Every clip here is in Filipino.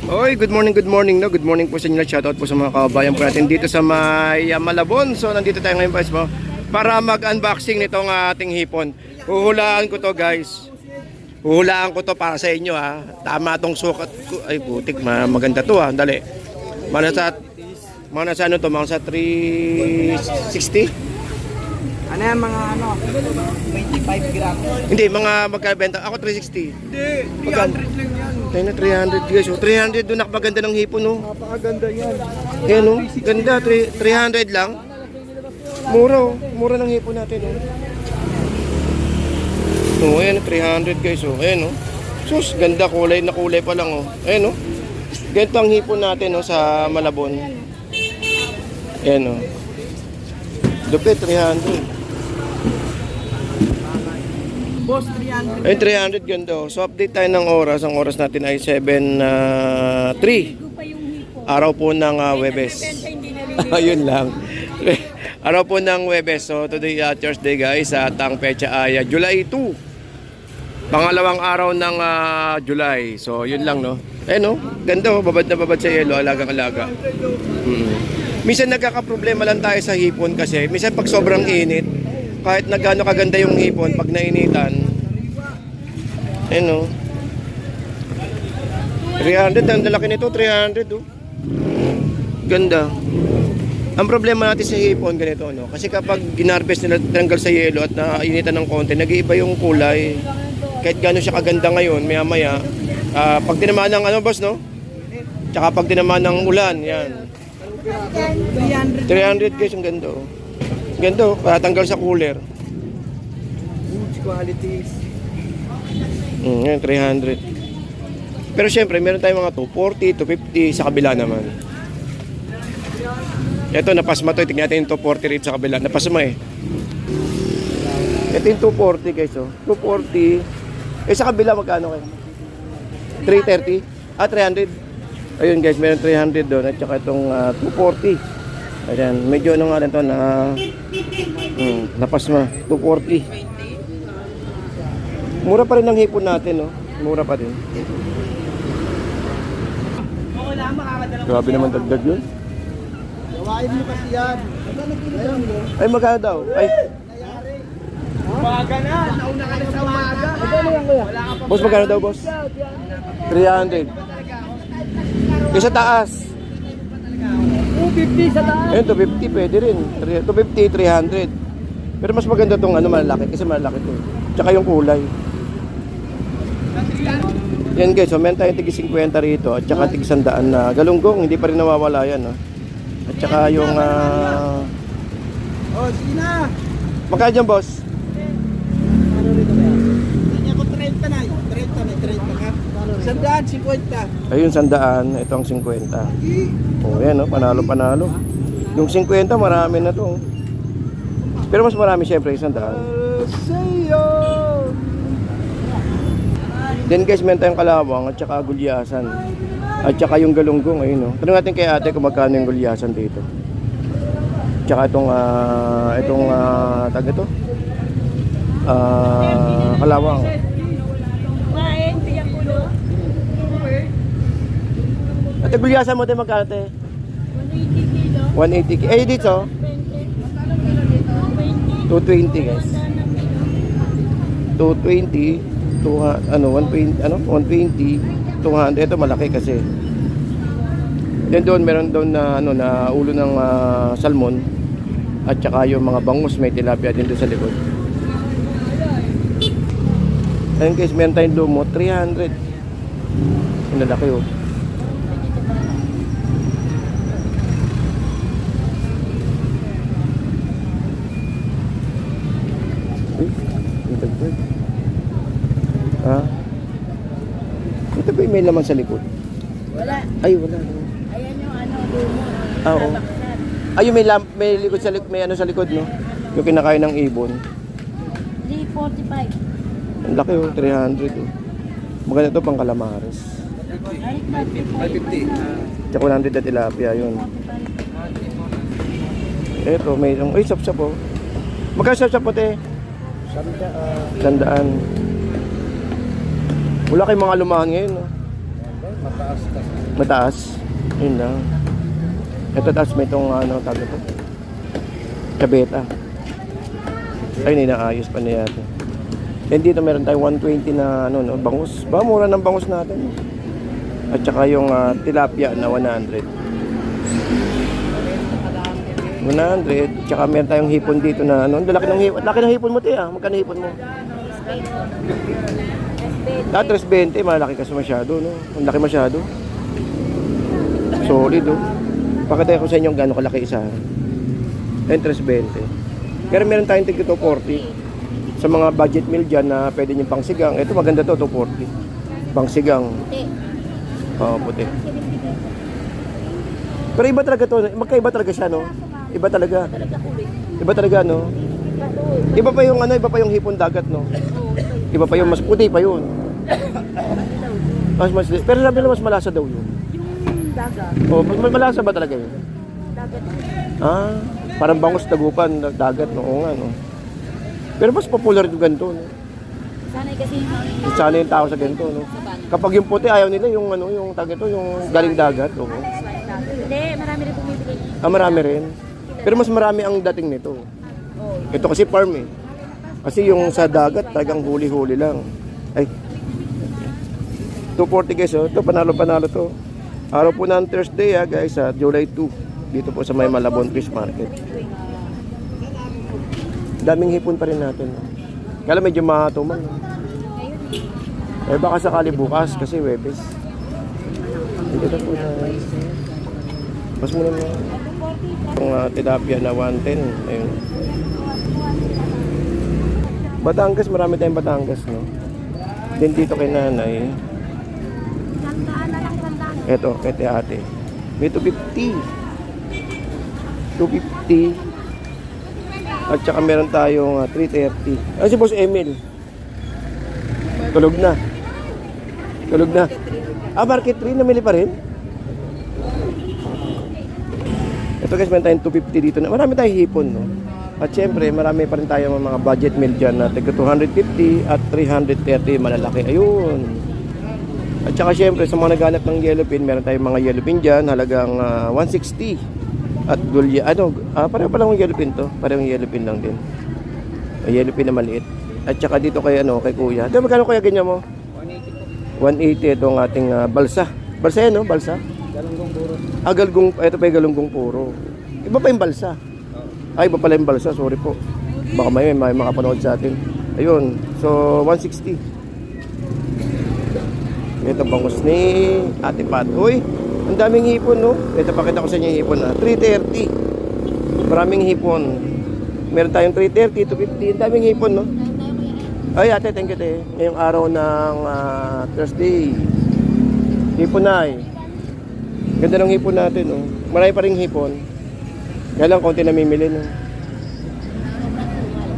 Oy, good morning, no? Good morning po sa inyo. Shoutout po sa mga kababayan po natin dito sa may Malabon. So, nandito tayo ngayon guys mo para mag-unboxing nitong ating hipon. Huhulaan ko to guys. Huhulaan ko to para sa inyo ha. Tama tong sukat ko. Ay putik, maganda to ha. Dali. Mana sa ano to? Mga sa 360? Ano yan mga 25 grams? Hindi, mga magkabenta. Ako 360. Hindi, 300 lang yan. Tayo na 300 guys. Oh, 300 doon nakapaganda ng hipon no. Napakaganda yan. Ayan oh, ganda. 300 lang. Mura oh. Mura ng hipon natin oh. Oh, ayan 300 guys oh. Ayan oh. Sus, ganda, kulay na kulay pa lang oh. Ayan oh. Ganito ang hipon natin oh sa Malabon. Ayan oh. Dupit 300. Boss, 300. Ay 300 ganda oh. So update tayo ng oras. Ang oras natin ay 7:03. Araw po ng Webes. Ayun lang. Araw po ng Webes. So today Thursday guys. At ang pecha ay July 2. Pangalawang araw ng July. So yun lang no. Ayun no. Ganda oh. Babad na babad sa yelo. Alagang-alaga. Minsan nagkakaproblema lang tayo sa hipon kasi minsan pag sobrang init, kahit na gaano kaganda yung hipon pag nainitan, ayun o, 300, ang lalaki nito, 300 o, ganda. Ang problema natin sa hipon ganito no, kasi kapag ginarvest nila, tinanggal sa yelo at nainitan ng konti, nag-iiba yung kulay. Kahit gaano siya kaganda ngayon, maya maya, pag tinamaan ng ano boss no, tsaka pag tinamaan ng ulan, yan. 300 guys, ang ganda oh. Ganda oh, patanggal sa cooler. Huge qualities. Yan, 300. Pero syempre, meron tayong mga 240, 250 sa kabila naman. Ito, napasma to. Tingnan natin yung 240 rito sa kabila. Napasma eh. Ito yung 240 guys oh. 240. Eh sa kabila magkano kayo? 330? 300. Ayun guys, meron 300 doon at saka itong 240. Ayan, medyo ano nga rin ito na napasma, 240. Mura pa rin ang hipon natin, no? Mura pa rin. Grabe naman dagdag yun. Gawain mo kasi yan. Ay, magkano daw? Ay, Umaga na, nauna ka na sa umaga. Magkano yan kuya? boss, magkano daw, boss? 300. Yung sa taas. 250 sa taas. Ayun, 250 pwede rin. 250, 300. Pero mas maganda tong ano, malalaki kasi malalaki to. Tsaka yung kulay. Yan guys, so meron tayong tig 50 rito at tsaka tig 100 na galunggong, hindi pa rin nawawala yan. No? At tsaka yung Oh, sige na. magkano dyan, boss? Ano rin kaya? Hindi ako 30 na. 30 na, 30 ka. 100, 50. Ayun, 100. Ito ang 50. Oh, yan, no? Panalo. Yung 50, marami na to. Pero mas marami syempre, 100. Sayo! Then guys, meron tayong kalawang at saka gulyasan. At saka yung galunggong, ayun, no? Tanong natin kay ate kung magkano yung gulyasan dito. Tsaka itong tag ito. Kalawang. At gulyasan mo tayo magkano tayo? 180 kilo. 180 kilo. Eh dito? 220 guys. 220, 120, 200. Ito malaki kasi. Then doon meron doon na na ulo ng salmon at saka yung mga bangus, may tilapia din doon sa likod. Ayun guys, meron tayong lumot 300. Ang lalaki oh. Ha? Ito ba yung may laman sa likod? Wala. Ay, wala. Ayan yung dumo. Oo. Ay, yung may likod sa likod, may ano sa likod, no? Yung kinakain ng ibon. 345. Ang laki oh, 300 oh. Maganda to pang calamares. 550. Tsaka 100 na tilapia, yun. Ito, may ay, sap-sap oh. Magkano sap-sap po, te? 100. Wala kayong mga lumahan ngayon, no? Mataas kasi. Mataas. Yun lang. Ito taas may itong ano, tawag ito. Kabeta. Ay, inaayos pa na yata. And dito meron tayong 120 na ano, no, bangus. Ba, mura ng bangus natin. At saka yung tilapia na 100. 100. Tsaka meron tayong hipon dito na ano. Laki ng hipon. Laki ng hipon mo, tiya. Magkano hipon mo? Ah, 320. Malaki kasi masyado, no? Ang laki masyado. Solid, oh. Pakita ko sa inyo gano'ng kalaki isa. Ayun, 320. Pero meron tayong tig 240. Sa mga budget meal dyan na pwede nyo pang sigang. Ito maganda to, 240. Pang sigang. Oo, puti. Pero iba talaga to. Magkaiba talaga siya, no? Iba talaga. Iba talaga, no? Iba pa yung ano, iba pa yung hipon dagat, no? Iba pa yung mas puti pa yun. Mas, pero sabi nila mas malasa daw yun. Dagat. Oh, malasa ba talaga yun? Dagat. Ah, parang bangus dagupan, dagat, no? Oo nga, no? Pero mas popular yung ganito, no? Sanay kasi Sana yung tao sa ganito, no? Kapag yung puti, ayaw nila yung ano, yung tag ito, yung galing dagat, oo. Hindi, marami rin bumibili. Ah, marami rin. Pero mas marami ang dating nito. Ito kasi farm, eh. Kasi yung sa dagat, talagang huli-huli lang. Ay, 240 guys, oh. Ito, panalo-panalo to. Araw po ng Thursday, guys, July 2. Dito po sa may Malabon Fish Market. Daming hipon pa rin natin. Kaya medyo matumal. Eh baka sakali bukas kasi Webes. Dito na po na. Mas muna na. Itong tilapia na 110. Ayun. Batangas, marami tayong Batangas, no? Din dito kay nanay. Eto, kay ate. May 250. 250. At saka meron tayong 330. Ay, si Boss Emil. Tulog na. Tulog na. Ah, market 3, namili pa rin? Ito guys, meron tayong 250 dito na. Marami tayong hipon, no? At syempre, marami pa rin tayong mga budget meal dyan na tiga 250 at 330 malalaki. Ayun. At saka syempre, sa mga naghanap ng yellowfin, meron tayong mga yellowfin dyan, halagang 160. At gulya, ano, pareho pa lang yung yellowfin to. Pareho yung yellowfin lang din. Yellowfin na maliit. At saka dito kay, ano, kay kuya. Ito, magkano kuya ganyan mo? 180 itong ating balsa. Balsa yan, no? Balsa? Galunggong puro. Ah, galunggong, ito pa yung galunggong puro. Iba pa yung balsa. Ay, iba pala yung balsa, sorry po. Baka may makapanood sa atin. Ayun, so 160. Ito bangus ni Ate Pat. Uy, ang daming hipon, no? Ito, pakita ko sa inyo yung hipon, 330. Maraming hipon. Meron tayong 330, 250. Ang daming hipon, no? Ay, ate, thank you, te. Ngayong araw ng Thursday. Hipon na, eh. Ganda ng hipon natin, no? Marami pa rin hipon. Kaya lang, konti namimili, no?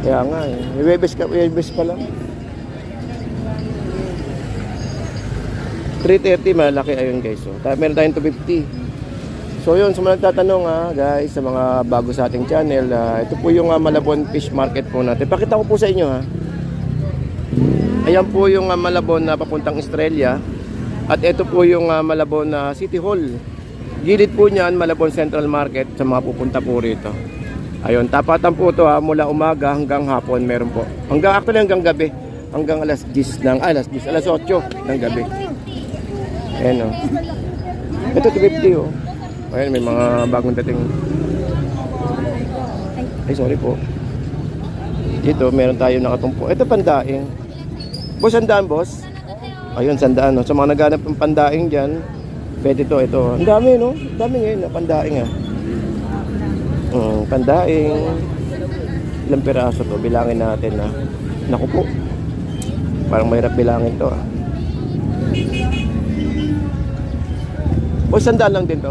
Kaya nga, eh. Webes pa lang. 330, malaki ayun guys. So, meron tayong 250. So yun, sa mga nagtatanong guys, sa mga bago sa ating channel, ito po yung Malabon Fish Market po natin. Pakita ko po sa inyo Ayan po yung Malabon na papuntang Estrella. At ito po yung Malabon na City Hall. Gilid po niyan, Malabon Central Market sa mga pupunta po rito. Ayun, tapatan po ito mula umaga hanggang hapon meron po. Actually hanggang gabi. Hanggang alas 10 alas 8 ng gabi. Ayan, ito 250, Ayan, may mga bagong dating. Ay, sorry po. Dito, meron tayo nakatumpo. Ito, pandaing. Boss, sandaan, boss? Ayun, sandaan, no? Sa mga naghanap ng pandaing dyan, pwede ito. Ang dami, no? Ang dami ngayon, pandaing, pandaing. Ilang piraso to? Bilangin natin, Naku po. Parang mahirap bilangin to, Boss, sandaan lang din to?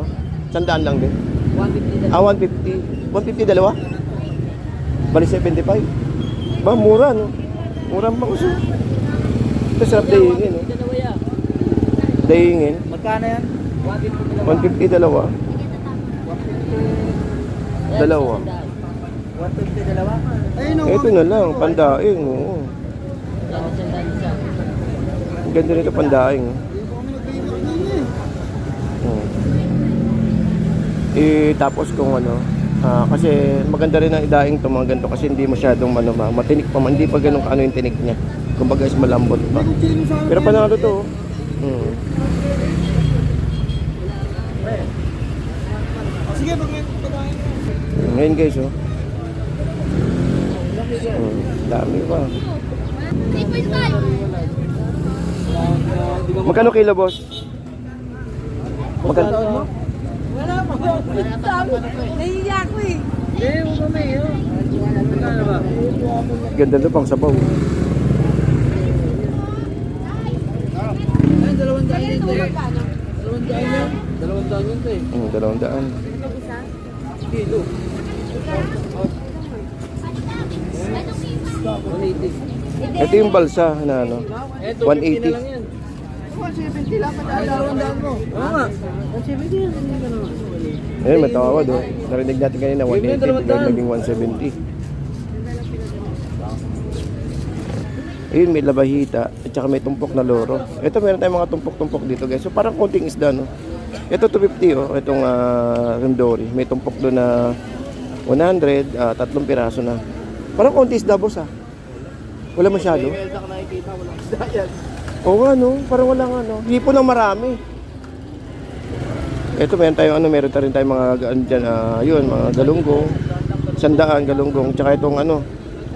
Sandaan lang din? 150. 150. 150 dalawa? Bali 75. Ba, mura, no? Mura ang bangus, Ito, sarap dahingin, Dalawa yan. Dahingin. Magkano yan? 150 dalawa. 150. Dalawa. 150 dalawa? Ayun, Ito na lang, pandaing, Ang ganda nito, pandaing, Tapos kung ano, kasi maganda rin ang idaing to mga ganito kasi hindi masyadong matinik pa, hindi pa ganun kaano yung tinik niya. Kumbaga is malambot pa. Pero panalo to. Sige, pagkain. Ngayon guys, dami pa. Magkano kilo, boss? Magkano? Wala pa. Nahiya ko eh. Huwag kami yun. Magkano ba? Ganda to pang sabaw. Ay, 200 yan to eh. 200 yan. 200 yan to eh. 200. Kilo. 180. Ito yung balsa na ano, Eto, 180. 50 na lang yan. 170 lang. Ay, 200 mo. Oo nga. 170 yan. Ayun, matawad Narinig natin kanina 180, biglang naging 170. Ayun, may labahita at saka may tumpok na loro. Ito, meron tayong mga tumpok-tumpok dito guys. So parang konting isda, no? Ito 250 itong rindori. May tumpok doon na 100, tatlong piraso na. Parang konti isda, boss Wala masyado. Welda ka nakikita, walang isda yan. Oo nga, no? Parang wala nga, no? Hipo ng marami. Ito, meron rin tayong mga dyan, yun, mga galunggong. 100 galunggong, tsaka itong ano.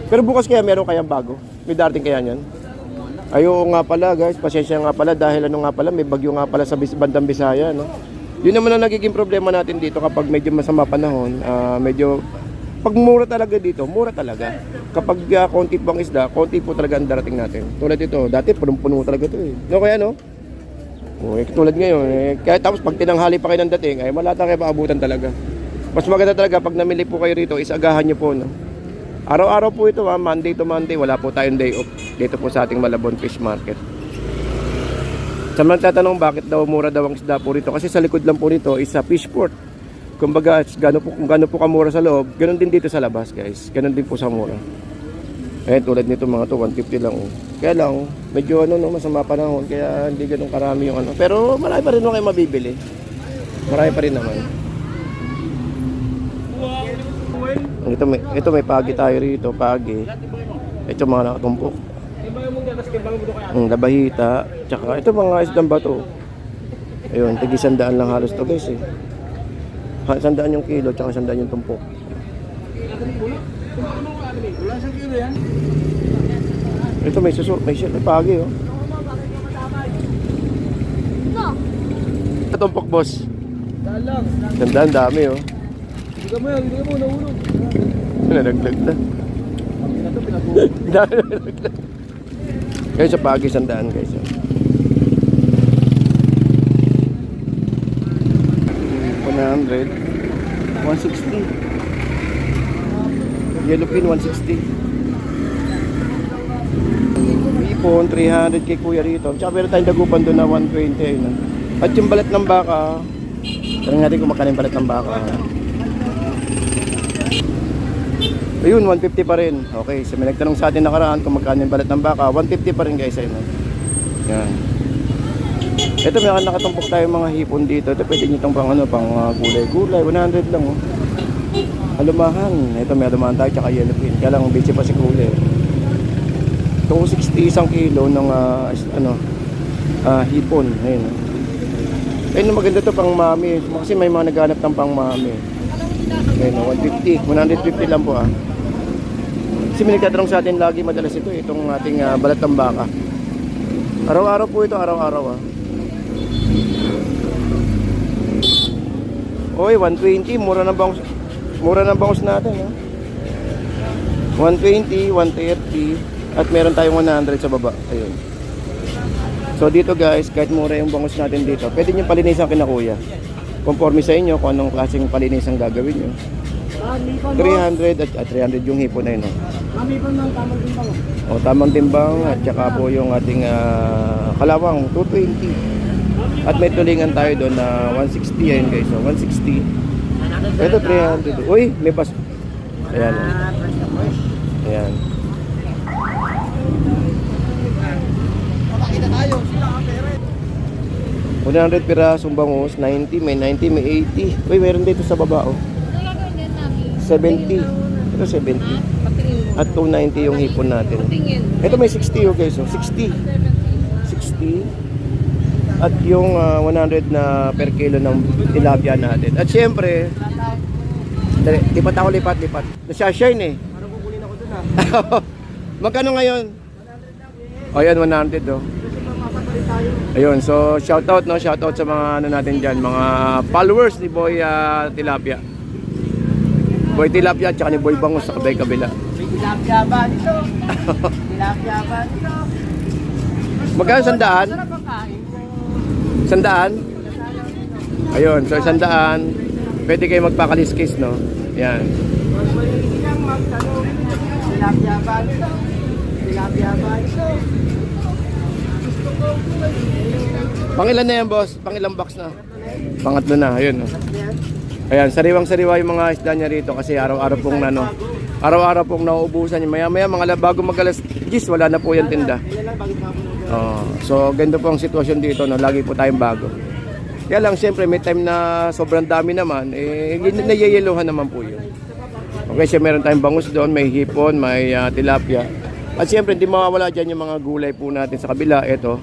Pero bukas kaya meron kayang bago? May darating kaya niyan? Ayo nga pala guys, pasensya nga pala dahil ano nga pala, may bagyo nga pala sa bandang Bisaya, no? Yun naman ang nagiging problema natin dito kapag medyo masama panahon, medyo pag mura talaga dito, mura talaga. Kapag konti pang isda, konti po talaga ang darating natin. Tulad ito, dati punong-puno talaga ito eh. No kaya no? Tulad ngayon, kaya tapos pag tinanghali pa kayo ng dating, ay malata kayo maabutan talaga. Mas maganda talaga pag namili po kayo rito, isagahan nyo po, no? Araw-araw po ito, Monday to Monday, wala po tayong day off dito po sa ating Malabon Fish Market. Sa mga tatanong bakit daw mura daw ang isda po rito, kasi sa likod lang po rito is sa fish port. Kumbaga, kung gaano po kamura sa loob, ganoon din dito sa labas, guys. Ganoon din po sa mura. Eh, tulad nito mga to, 150 lang. Kaya lang, medyo masama panahon, kaya hindi ganoon karami yung ano. Pero marami pa rin naman kayo mabibili. Marami pa rin naman. Ito may pagi tayo rito, pagi. Ito mga nakatumpok. Labahita, tsaka ito mga isdang bato. Ayun, tigi 100 lang halos to guys eh. 100 yung kilo, tsaka 100 yung tumpok. Wala siyang kilo yan. Ito may pagi Tumpok boss. Dalang. Ganda, ang dami Hindi ka mo, nahulog. Nalaglag na. Nalaglag. Guys, sa pagi 100 guys. 100, 160. Yellowfin 160. Ipon 300 kay kuya rito. Tsaka meron tayong dagupan doon na 120 ayun. At yung balat ng baka, tanong natin kung magkano yung balat ng baka. Ayun, 150 pa rin. Okay, so may nagtanong sa atin nakaraan kung magkano yung balat ng baka. 150 pa rin guys, ayun. Yan. Ito may nakatumpok tayo mga hipon dito. Ito pwede nyo itong pang gulay-gulay. 100 lang Alumahan. Ito may alumahan tayo tsaka yellowfin. Kaya lang busy pa si kuya. 260 isang kilo ng hipon. Ayun. Ayun, maganda to pang mami. Kasi may mga naghanap ng pang mami. Ayun, 150. 150 lang po Kasi may nagtatanong sa atin lagi madalas ito. Itong ating balat ng baka. Araw-araw po ito, araw-araw Oy, 120, mura ng bangus natin 120, 130 at meron tayong 100 sa baba. Ayun. So dito guys, kahit mura yung bangus natin dito, pwede niyo palinisan kina kuya. Conforme sa inyo kung anong klaseng palinisan gagawin niyo. 300 at 300 yung hipon na yun. Tamang timbang at saka po yung ating kalawang 220. At may tulingan tayo doon na 160 yan guys. So 160. Ito 300. Uy, may pas. Ayan. Ayan. Makakita tayo. Sila ang pere. 100 pirasong bangus, 90, may 90, may 80. Uy, meron dito sa baba, oh. 70. Ito 70. At 290 yung hipon natin. Ito may 60, oh guys, oh. 60. 60. At yung 100 na per kilo ng tilapia natin. At syempre, lipat ako, lipat. Nasya-shine eh. Parang kukunin ako dun ah. Magkano ngayon? O yan, 100 oh. Kasi mapapali tayo. Ayun, so shoutout no, shoutout sa mga ano natin diyan, mga followers ni Boy Tilapia. Boy Tilapia at saka ni Boy Bangus sa kabila. May tilapia ba dito? Tilapia ba dito? Magkano 100? Sarap ang kain. 100? Ayun, so 100. Pwede kayo magpakaliskis no. Yan. Maliliit lang magtanong. Tilapia ba dito? Tilapia ba dito? Gusto ko Pangilan na yan, boss? Pangilang box na? Pangatlo na, ayun no. yan. Ayan, sariwang-sariwa yung mga isda niya rito kasi araw-araw pong araw-araw pong nauubusan niya. Maya-maya mga bago mag-alas 10, wala na po yung tinda. Ilan lang bagay pa ako. So ganito po ang sitwasyon dito, no? Lagi po tayong bago. Kaya lang siyempre may time na sobrang dami naman, nayeyeluhan naman po yun. Okay, siya meron tayong bangus doon, may hipon, may tilapia. At siyempre hindi mawawala dyan yung mga gulay po natin sa kabila. Ito,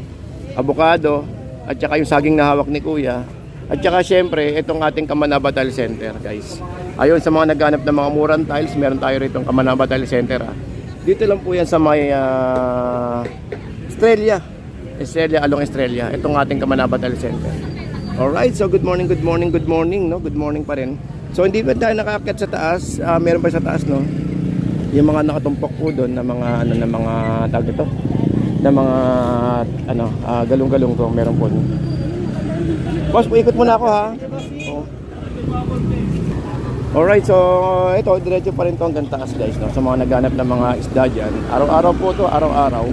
avocado, at saka yung saging na hawak ni Kuya. At saka siyempre, itong ating Kamanaba Tile Center, guys. Ayun, sa mga naghanap ng mga murang tiles, meron tayo rito ang Kamanaba Tile Center. Dito lang po yan sa may Estrella, Along Estrella. Itong ating Kamanaba Tile Center. Alright, so good morning, no? Good morning pa rin. So hindi pa tayo nakaakyat sa taas, meron pa sa taas, no? Yung mga nakatumpok po doon na mga tawag ito, na mga galong-galong to, meron po. Boss, ikot muna ako ha. Oh. Alright, so ito, diretso pa rin to hanggang taas guys, no? Sa mga naghanap ng mga isda dyan. Araw-araw po to, araw-araw.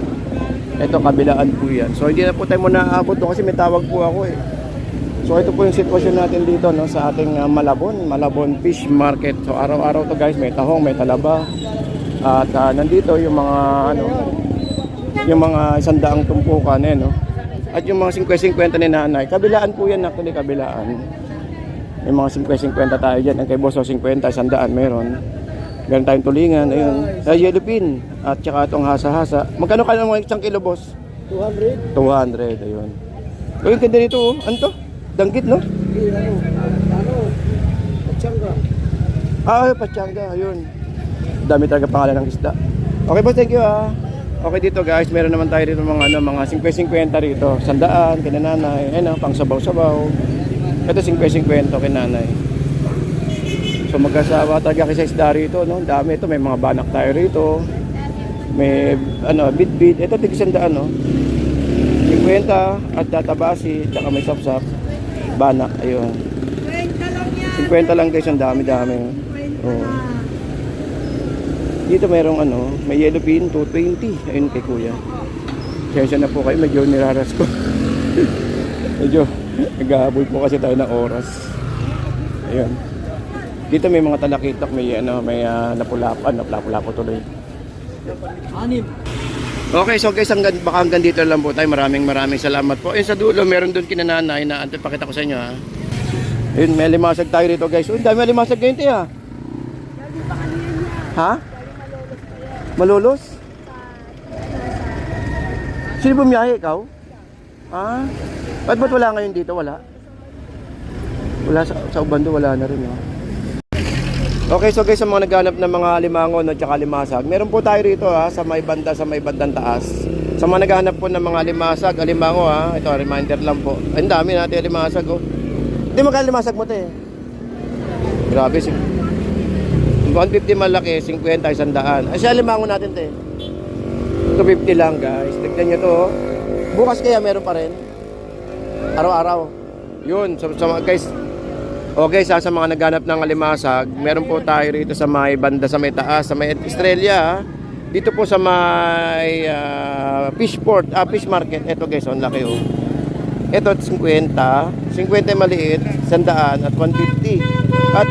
Ito, kabilaan po yan. So hindi na po tayo muna aabot to kasi may tawag po ako eh. So ito po yung sitwasyon natin dito, no, sa ating Malabon Fish Market. So araw-araw to guys, may tahong, may talaba. At nandito yung mga yung mga 100 tumpukan eh, no. At yung mga 50-50 ni nanay, kabilaan po yan, actually kabilaan. May mga 50-50 tayo dyan. Ang kay Boss 50, 100 meron. Meron tayong tulingan, ayun. Sa yellow pin at saka itong hasa-hasa. Magkano ka ng isang kilo, Boss? 200. 200, ayun. O yung ganda nito, oh. Ano to? Danggit, no? Patsanga. Patsanga, ayun. Dami talaga pangalan ng isda. Okay, Boss, thank you ah. Okay dito guys, meron naman tayo dito mga 50-50 rito. 100 kay nanay, ayun pang sabaw-sabaw. Ito 50-50 kay nanay. So magkasawa talaga kasi isda rito, no? Dami ito, may mga banak tayo rito. May bit-bit. Ito tig 100 no. 50 at databasi, tsaka may sapsap. Banak, ayun. 50 lang guys, ang dami-dami. Oh. Dito mayroong may yellow pin 220. Ayun kay Kuya. Sensya na po kayo, medyo niraras ko. Medyo naghahabol po kasi tayo ng oras. Ayun. Dito may mga talakitok, may napulapo tuloy. Anim. Okay, so guys, baka hanggang dito lang po tayo. Maraming salamat po. Ayun sa dulo, meron doon kinananay na pakita ko sa inyo ha. Ayun, may limasag tayo rito guys. Uy, dami limasag ngayon tayo ha. Ha? Malolos? Sino bumiyahe, ikaw? Ba't wala ngayon dito? Wala? Wala sa Ubando, wala na rin. Okay, so guys, sa mga naghanap ng mga limangon at saka limasag, meron po tayo rito ha, sa may bandang taas. Sa mga naghanap po ng mga limasag, alimango ha, ito reminder lang po. Ang dami natin limasag oh. Hindi magkano limasag mo te? Grabe 150 malaki, 50 100. Ay siya limango natin te. 250 lang guys. Tignan nyo to oh. Bukas kaya meron pa rin. Araw-araw. Yun, so guys. Okay, sa mga naghanap ng alimasag, meron po tayo rito sa may banda, sa may taas, sa may Estrella. Dito po sa may fish market. Ito guys, ang laki oh. Ito 50 maliit, 100 at 150. At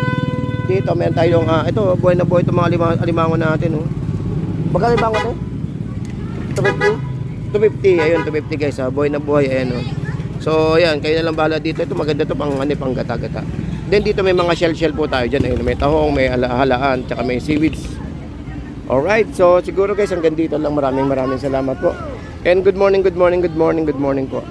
dito meron tayong ito buhay na buhay itong mga alimango natin oh. Magkano limango ito? 250? 250, ayun 250 guys buhay na buhay, ayan oh. So, ayan, kayo na lang bahala dito. Ito maganda to pang gata-gata. Then dito may mga shell po tayo dyan. Ayun, may tahong, may halaan, tsaka may seaweeds. Alright, so siguro guys hanggang dito lang. Maraming salamat po. And good morning po.